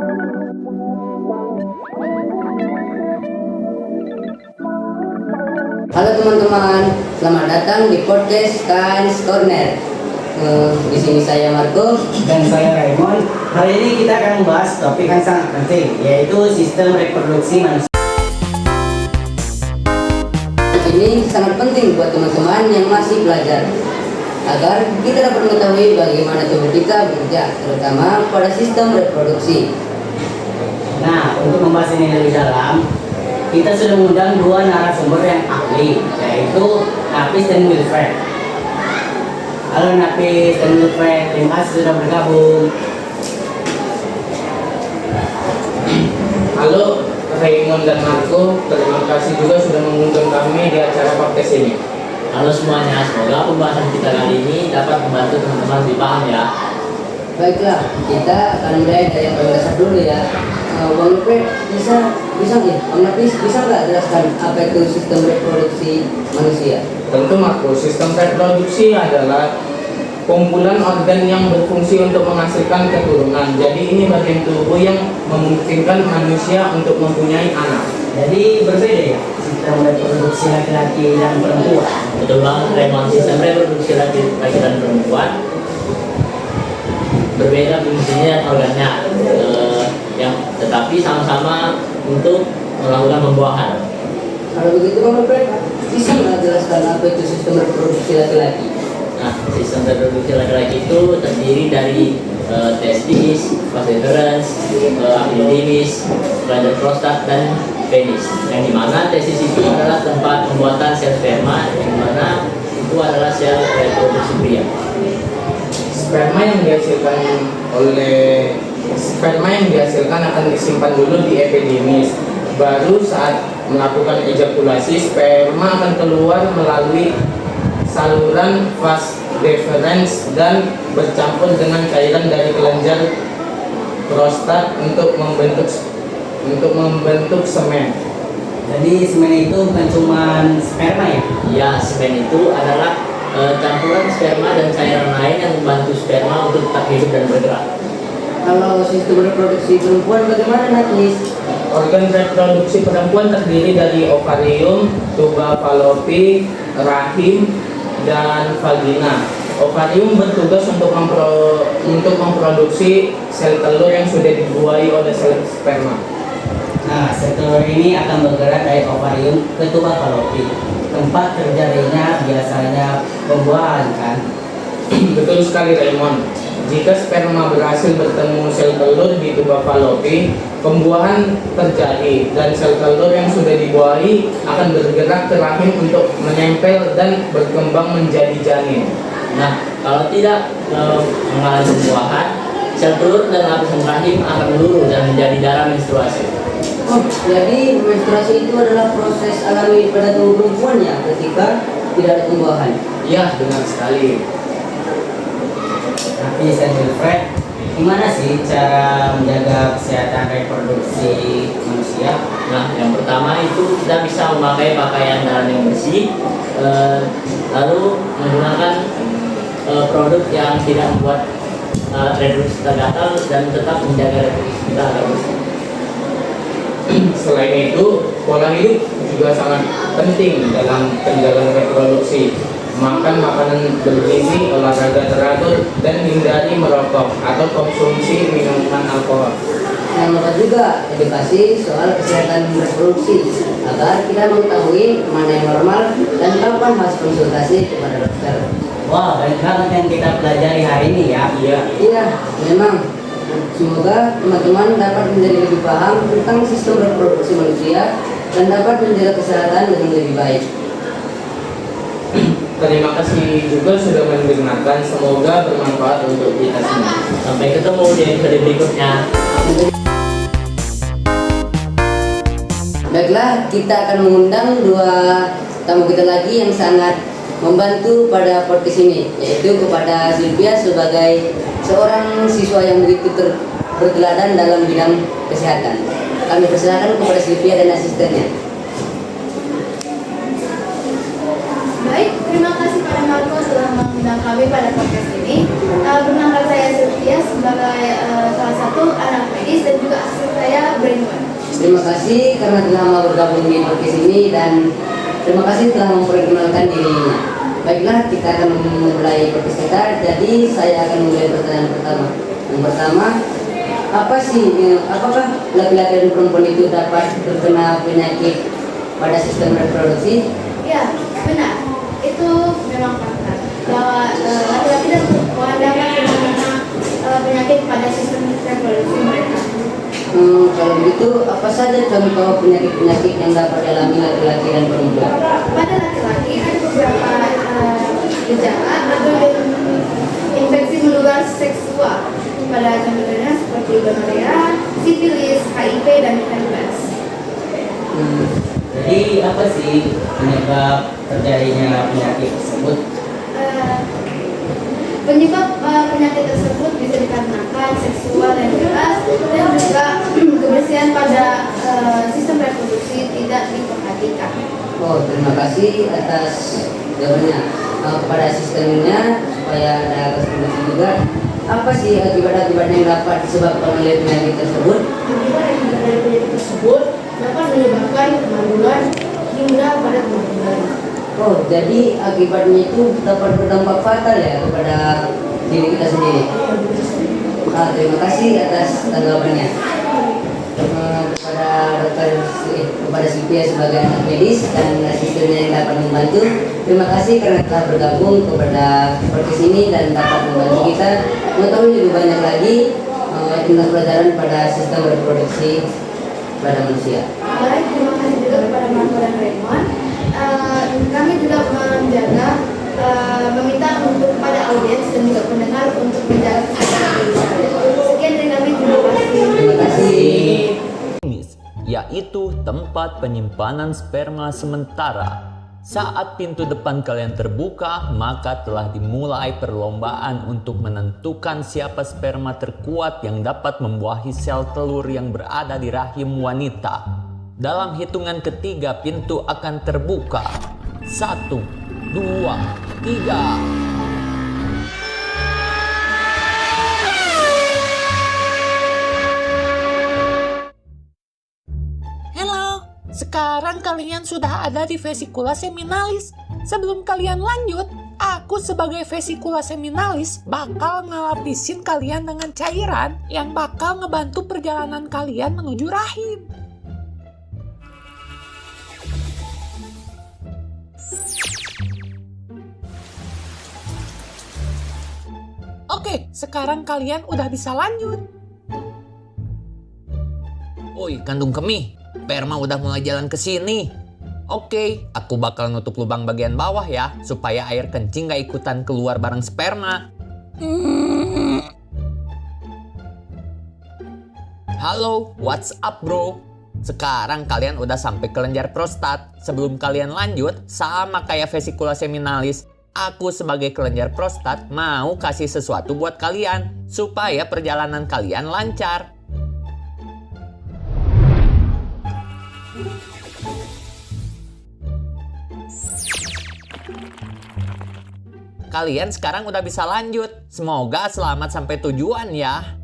Halo teman-teman, selamat datang di podcast Kains Corner. Di sini saya Marco Dan saya Raymond. Hari ini kita akan membahas topik yang sangat penting, yaitu sistem reproduksi manusia. Ini sangat penting buat teman-teman yang masih belajar agar kita dapat mengetahui bagaimana tubuh kita bekerja, terutama pada sistem reproduksi. Nah, untuk membahas ini lebih dalam, kita sudah mengundang dua narasumber yang ahli, yaitu Nafis dan Wilfred. Halo Nafis dan Wilfred, terima kasih sudah bergabung. Halo Raymond dan Marco, terima kasih juga sudah mengundang kami di acara podcast ini. Halo semuanya, semoga pembahasan kita kali ini dapat membantu teman-teman lebih paham ya. Baiklah, kita akan mulai dari yang paling dasar dulu ya. Bang Wilfred, bisa nih, Bang Nafis bisa nggak jelaskan apa itu sistem reproduksi manusia? Tentu Marco, sistem reproduksi adalah kumpulan organ yang berfungsi untuk menghasilkan keturunan. Jadi ini bagian tubuh yang memungkinkan manusia untuk mempunyai anak. Jadi berbeda ya, sistem reproduksi laki-laki dan perempuan. Betul banget Raymond, sistem reproduksi laki-laki dan perempuan berbeda fungsinya dan organnya, tetapi sama-sama untuk melakukan pembuahan. Kalau begitu Bang Wilfred, bisa nggak jelaskan apa itu sistem reproduksi laki-laki? Nah, sistem reproduksi laki-laki itu terdiri dari testis, vas deferens, epididymis, kelenjar prostat, dan penis. Yang dimana testis itu adalah tempat pembuatan sel sperma, yang dimana itu adalah sel reproduksi pria. Sperma yang dihasilkan akan disimpan dulu di epididymis. Baru saat melakukan ejakulasi, sperma akan keluar melalui saluran vas deferens dan bercampur dengan cairan dari kelenjar prostat untuk membentuk semen. Jadi semen itu bukan cuma sperma ya? Ya, semen itu adalah campuran sperma dan cairan lain yang membantu sperma untuk tetap hidup dan bergerak. Kalau sistem reproduksi perempuan bagaimana Nafis? Organ reproduksi perempuan terdiri dari ovarium, tuba fallopi, rahim, dan vagina. Ovarium bertugas untuk memproduksi sel telur yang sudah dibuahi oleh sel sperma. Nah, sel telur ini akan bergerak dari ovarium ke tuba fallopi. Tempat terjadinya biasanya pembuahan kan? Betul sekali Raymond. Jika sperma berhasil bertemu sel telur di tuba fallopi, pembuahan terjadi dan sel telur yang sudah dibuahi akan bergerak ke rahim untuk menempel dan berkembang menjadi janin. Nah, kalau tidak mengalami pembuahan, sel telur dan lapisan rahim akan meluruh dan menjadi darah menstruasi. Oh, jadi menstruasi itu adalah proses alami pada tubuh perempuan ya ketika tidak ada pembuahan. Iya, benar sekali. Tapi saya Wilfred, gimana sih cara menjaga kesehatan reproduksi manusia? Nah, yang pertama itu kita bisa memakai pakaian dalam yang bersih, lalu menggunakan produk yang tidak membuat reproduksi kita gatal dan tetap menjaga reproduksi kita agar bersih. Selain itu, pola hidup juga sangat penting dalam penjagaan reproduksi. Makan makanan bergizi, olahraga teratur, dan hindari merokok atau konsumsi minuman alkohol. Yang lupa juga edukasi soal kesehatan reproduksi agar kita mengetahui mana yang normal dan kapan harus konsultasi kepada dokter. Wah, banyak banget yang kita pelajari hari ini ya. Iya, memang. Semoga teman-teman dapat menjadi lebih paham tentang sistem reproduksi manusia dan dapat menjaga kesehatan dengan lebih baik. Terima kasih juga sudah mendengarkan. Semoga bermanfaat untuk kita semua. Sampai ketemu di episode berikutnya. Baiklah, kita akan mengundang dua tamu kita lagi yang sangat membantu pada podcast ini, yaitu kepada Sylvia sebagai seorang siswa yang begitu berteladan dalam bidang kesehatan. Kami persilakan kepada Sylvia dan asistennya. Baik, terima kasih pada Marco telah mengundang kami pada podcast ini. Perkenalkan saya Sylvia sebagai salah satu anak medis dan juga Terima kasih karena telah mau bergabung di podcast ini dan terima kasih telah memperkenalkan dirinya. Baiklah, kita akan memulai podcast kita. Jadi saya akan mulai pertanyaan pertama. Yang pertama, apakah laki-laki dan perempuan itu dapat terkena penyakit pada sistem reproduksi? Ya, benar. Itu memang fakta bahwa laki-laki dan perempuan dapat terkena penyakit pada sistem reproduksi mereka. Kalau begitu, apa saja contoh penyakit-penyakit yang dapat dialami laki-laki dan perempuan? Pada laki-laki ada beberapa gejala atau infeksi menular seksual. Pada contohnya seperti gonorea, sifilis, HIV, dan herpes. Jadi apa sih penyebab terjadinya penyakit tersebut? Penyebab penyakit tersebut bisa dikarenakan seksual yang bebas dan juga kebersihan pada sistem reproduksi tidak diperhatikan. Oh, terima kasih atas jawabannya. Kepada sistemnya supaya ada reproduksi juga. Apa sih akibat-akibat yang dapat disebabkan oleh penyakit tersebut? Akibat dari penyakit tersebut dapat menyebabkan kemandulan hingga pada kematian. Oh, jadi akibatnya itu dapat berdampak fatal ya kepada diri kita sendiri. Terima kasih atas tanggapannya. Kepada Sylvia sebagai anak medis dan asistennya yang dapat membantu. Terima kasih karena telah bergabung kepada podcast ini dan dapat membantu kita mengetahui lebih banyak lagi tentang pelajaran pada sistem reproduksi pada manusia. Baik, terima kasih juga kepada Marco dan Raymond. Kami juga meminta untuk pada audiens dan juga pendengar untuk menjaga kesehatan diri. Sekian dari kami, terima kasih. Terima kasih. Yaitu tempat penyimpanan sperma sementara. Saat pintu depan kalian terbuka, maka telah dimulai perlombaan untuk menentukan siapa sperma terkuat yang dapat membuahi sel telur yang berada di rahim wanita. Dalam hitungan ketiga, pintu akan terbuka. 1, 2, 3. Sekarang kalian sudah ada di vesikula seminalis. Sebelum kalian lanjut, aku sebagai vesikula seminalis bakal ngelapisin kalian dengan cairan yang bakal ngebantu perjalanan kalian menuju rahim. Oke, sekarang kalian udah bisa lanjut. Oi, kandung kemih. Sperma udah mulai jalan ke sini. Oke, aku bakal nutup lubang bagian bawah ya, supaya air kencing gak ikutan keluar bareng sperma. Halo, what's up bro? Sekarang kalian udah sampai kelenjar prostat. Sebelum kalian lanjut, sama kayak vesikula seminalis, aku sebagai kelenjar prostat mau kasih sesuatu buat kalian, supaya perjalanan kalian lancar. Kalian sekarang udah bisa lanjut. Semoga selamat sampai tujuan ya.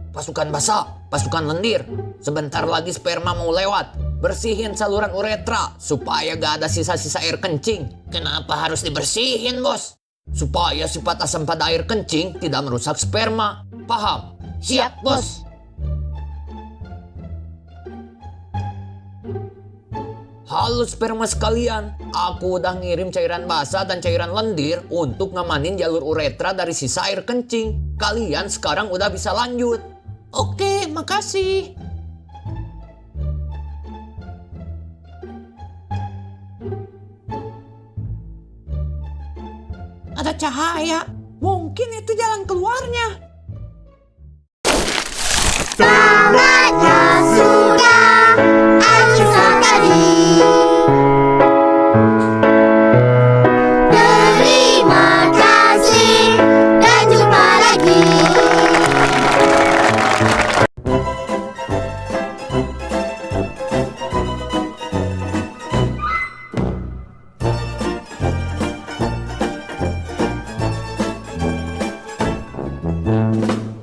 Pasukan basa, pasukan lendir. Sebentar lagi sperma mau lewat. Bersihin saluran uretra supaya gak ada sisa-sisa air kencing. Kenapa harus dibersihin, bos? Supaya sifat asam pada air kencing tidak merusak sperma. Paham? Siap, bos. Halo sperma sekalian, aku udah ngirim cairan basah dan cairan lendir untuk ngamanin jalur uretra dari sisa air kencing. Kalian sekarang udah bisa lanjut. Oke, makasih. Ada cahaya. Mungkin itu jalan keluarnya. Saatnya sudah ajak tadi. Terima kasih dan jumpa lagi. berikutnya.